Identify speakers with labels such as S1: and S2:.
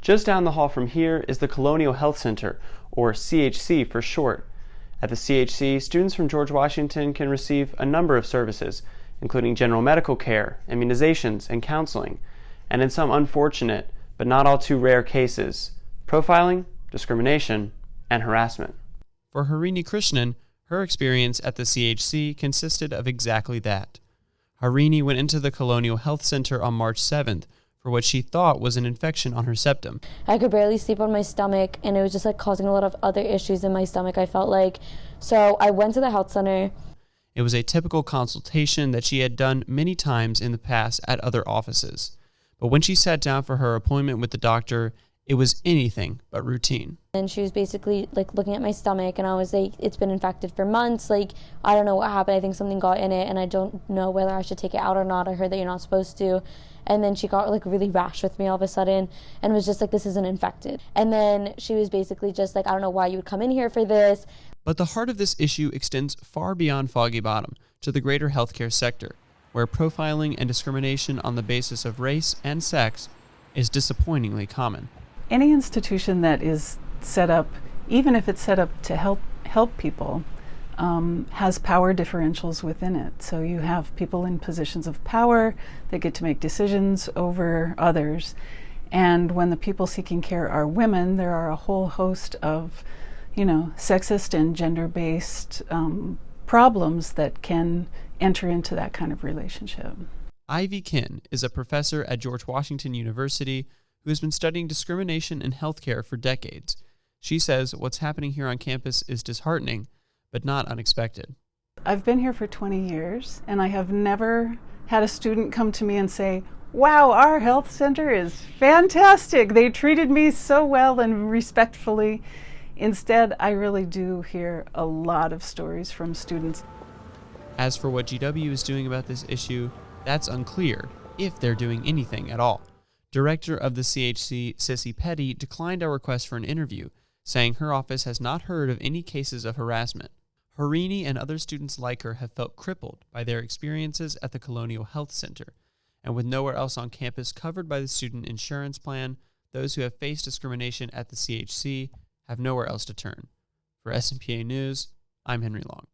S1: Just down the hall from here is the Colonial Health Center, or CHC for short. At the CHC, students from George Washington can receive a number of services, including general medical care, immunizations, and counseling, and in some unfortunate, but not all too rare cases, profiling, discrimination, and harassment. For Harini Krishnan, her experience at the CHC consisted of exactly that. Harini went into the Colonial Health Center on March 7th for what she thought was an infection on her septum.
S2: I could barely sleep on my stomach, and it was just causing a lot of other issues in my stomach, I felt like. So I went to the health center.
S1: It was a typical consultation that she had done many times in the past at other offices. But when she sat down for her appointment with the doctor, it was anything but routine.
S2: And she was basically looking at my stomach, and I was like, it's been infected for months. I don't know what happened. I think something got in it, and I don't know whether I should take it out or not. I heard that you're not supposed to. And then she got really rash with me all of a sudden and was just this isn't infected. And then she was basically just I don't know why you would come in here for this.
S1: But the heart of this issue extends far beyond Foggy Bottom to the greater healthcare sector, where profiling and discrimination on the basis of race and sex is disappointingly common.
S3: Any institution that is set up, even if it's set up to help people, has power differentials within it. So you have people in positions of power that get to make decisions over others. And when the people seeking care are women, there are a whole host of, sexist and gender-based problems that can enter into that kind of relationship.
S1: Ivy Kinn is a professor at George Washington University who has been studying discrimination in healthcare for decades. She says what's happening here on campus is disheartening, but not unexpected.
S3: I've been here for 20 years, and I have never had a student come to me and say, wow, our health center is fantastic. They treated me so well and respectfully. Instead, I really do hear a lot of stories from students.
S1: As for what GW is doing about this issue, that's unclear, if they're doing anything at all. Director of the CHC, Sissy Petty, declined our request for an interview, saying her office has not heard of any cases of harassment. Harini and other students like her have felt crippled by their experiences at the Colonial Health Center, and with nowhere else on campus covered by the student insurance plan, those who have faced discrimination at the CHC have nowhere else to turn. For SMPA News, I'm Henry Long.